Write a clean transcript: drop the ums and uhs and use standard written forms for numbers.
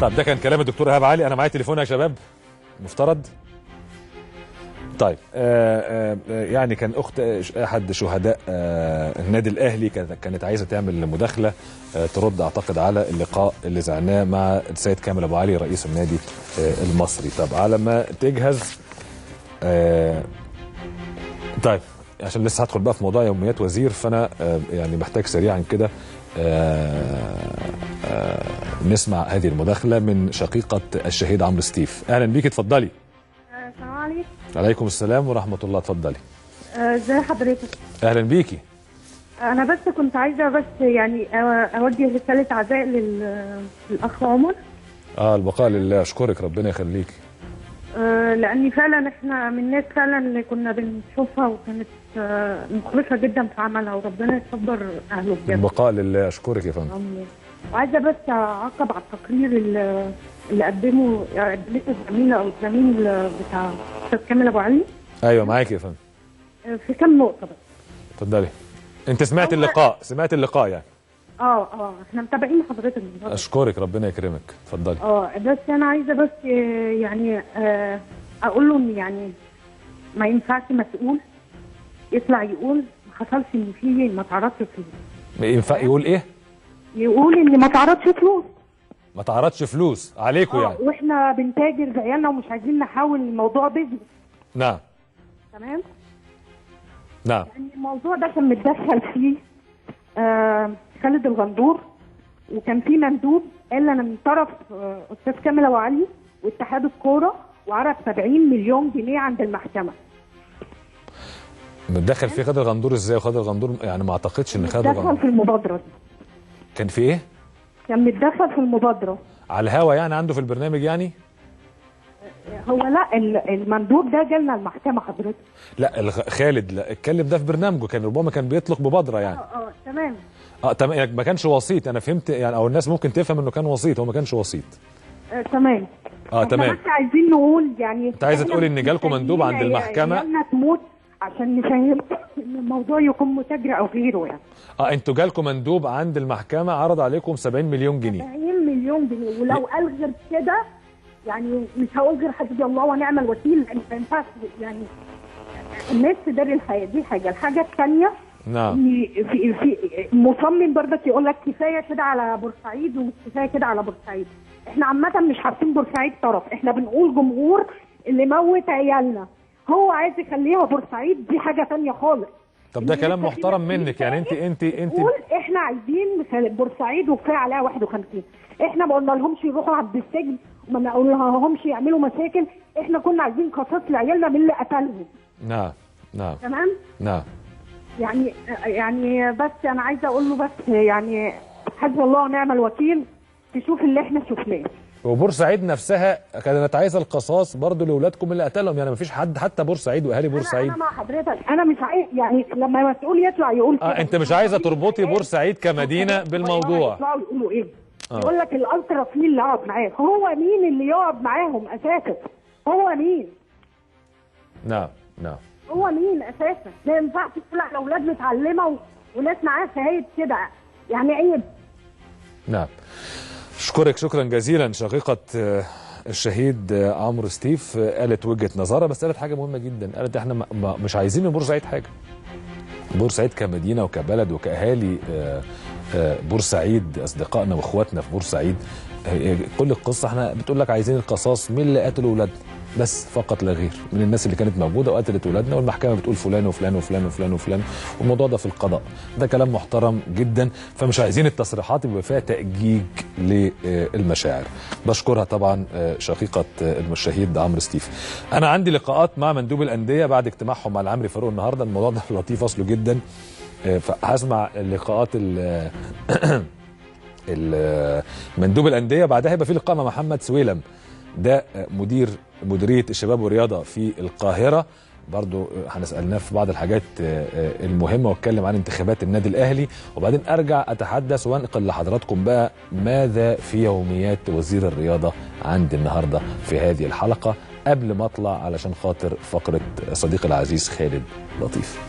طب ده كان كلام الدكتور ايهاب علي. انا معايا تليفون يا شباب مفترض. طيب يعني كان اخت احد شهداء النادي الاهلي كانت عايزه تعمل مداخله ترد اعتقد على اللقاء اللي زعناه مع السيد كامل ابو علي رئيس النادي المصري. طب على ما تجهز طيب عشان لسه هدخل بقى في موضوع يوميات وزير، فانا يعني محتاج سريعا كده نسمع هذه المداخله من شقيقه الشهيد عمرو ستيف. اهلا بيك، اتفضلي. السلام عليكم. عليكم السلام ورحمه الله، اتفضلي. ازي حضرتك؟ اهلا بيكي. انا بس كنت عايزه بس يعني اوجه رساله عزاء للاخ عمر. البقاء لله، اشكرك ربنا يخليك. لاني فعلا احنا من الناس فعلا اللي كنا بنشوفها وكانت مخلصه جدا في عملها، وربنا يصبر اهله بجد. البقاء لله، اشكرك يا فندم. وعايزه بس اعقب على التقرير اللي قدمته الزميله او الزميل بتاع استاذ كامل ابو علي. ايوه معاك يا فندم. في كام نقطه بس. اتفضلي. انت سمعت اللقاء؟ سمعت اللقاء يعني؟ احنا متابعين حضرتك. اشكرك ربنا يكرمك، اتفضلي. بس انا عايزه بس يعني اقول له ان يعني ما ينفعش مسؤول يطلع يقول ما حصلش ان في ما تعرضش فلوس. ما ينفع يقول ايه؟ يقول ان ما تعرضش فلوس. ما تعرضش فلوس عليكم يعني؟ واحنا بنتاجر بعيالنا ومش عايزين نحول الموضوع بيزنس. نعم. تمام؟ نعم. يعني الموضوع ده كان متدخل فيه خالد الغندور، وكان في مندوب قال انا من طرف استاذ كامل ابو علي واتحاد الكوره، وعرض 70 مليون جنيه عند المحكمه. متدخل فيه خالد الغندور ازاي؟ وخالد الغندور يعني ما اعتقدش ان خالد الغندور متدخل في المبادره دي. كان في ايه؟ كان متدخل في المبادره على الهوا يعني، عنده في البرنامج يعني؟ هو لا، المندوب ده جالنا المحكمه حضرتك. لا خالد لا اتكلم ده في برنامجه، كان ربما كان بيطلق مبادره يعني. تمام. تمام يعني ما كانش وسيط، انا فهمت يعني، او الناس ممكن تفهم انه كان وسيط، هو ما كانش وسيط. تمام. تمام. بس عايزين نقول يعني انت عايزه تقولي ان جالكم مندوب عند المحكمه عيالنا تموت عشان نفهم ان الموضوع يكون متاجر او غيره يعني. انتوا جالكم مندوب عند المحكمه عرض عليكم 70 مليون جنيه. 70 مليون جنيه، ولو قال غير كده يعني مش هقول غير حسبي الله ونعم الوكيل، لان ما ينفعش يعني الناس تداري الحياه دي. الحاجه الثانيه نعم، في مصمم برضك يقول لك كفايه كده على بورسعيد ومش كفايه كده على بورسعيد. احنا عامه مش حاطين بورسعيد طرف، احنا بنقول جمهور اللي موت عيالنا هو عايز يخليها بورسعيد، دي حاجه ثانيه خالص. طب ده كلام محترم منك يعني. انت قول احنا عايزين بورسعيد وكفايه عليها 51. احنا ما قلنا لهمش يروحوا عند السجن وما قلنا لهمش يعملوا مشاكل، احنا كنا عايزين قصاص لعيالنا من اللي قتلهم. نعم نعم. تمام؟ نعم. يعني بس انا عايزه اقول له بس يعني حسبي الله ونعم الوكيل، تشوف اللي احنا شفناه. وبورسعيد نفسها كانت عايزه القصاص برضه لاولادكم اللي قتلهم، يعني ما فيش حد حتى بورسعيد واهالي بورسعيد. انا مع حضرتك، انا مش عايز يعني لما مسؤول يطلع يقول كده. انت مش عايزه تربطي بورسعيد كمدينه بالموضوع. يطلعوا يقولوا ايه؟ يقول لك الالترافيل اللي يقعد معاه، هو مين اللي يقعد معاهم اساسا؟ هو مين؟ نعم نعم. هو مين اساسا؟ ما ينفعش تطلع الاولاد متعلمه وناس معاها شهايد كده، يعني عيب. نعم. اشكرك شكرا جزيلا شقيقه الشهيد عمرو ستيف. قالت وجهه نظرها، بس قالت حاجه مهمه جدا، قالت احنا مش عايزين من بورسعيد حاجه. بورسعيد كمدينه وكبلد وكاهالي بورسعيد، اصدقائنا واخواتنا في بورسعيد، كل القصه احنا بتقول لك عايزين القصاص من اللي قتلوا اولادنا بس، فقط لا غير، من الناس اللي كانت موجوده وقتلت اولادنا، والمحكمه بتقول فلان وفلان وفلان وفلان وفلان، والموضوع ده في القضاء. ده كلام محترم جدا، فمش عايزين التصريحات يبقى فيها تأجيج للمشاعر. بشكرها طبعا شقيقه الشهيد عمرو ستيف. انا عندي لقاءات مع مندوب الانديه بعد اجتماعهم مع العمري فاروق النهارده، الموضوع ده لطيف اصله جدا، فهسمع اللقاءات مندوب الانديه، بعدها هيبقى في لقاء مع محمد سويلم، ده مديريه الشباب والرياضه في القاهره، برضو هنسالناه في بعض الحاجات المهمه، واتكلم عن انتخابات النادي الاهلي، وبعدين ارجع اتحدث وانقل لحضراتكم بقى ماذا في يوميات وزير الرياضه عندي النهارده في هذه الحلقه، قبل ما اطلع علشان خاطر فقره صديقي العزيز خالد لطيف.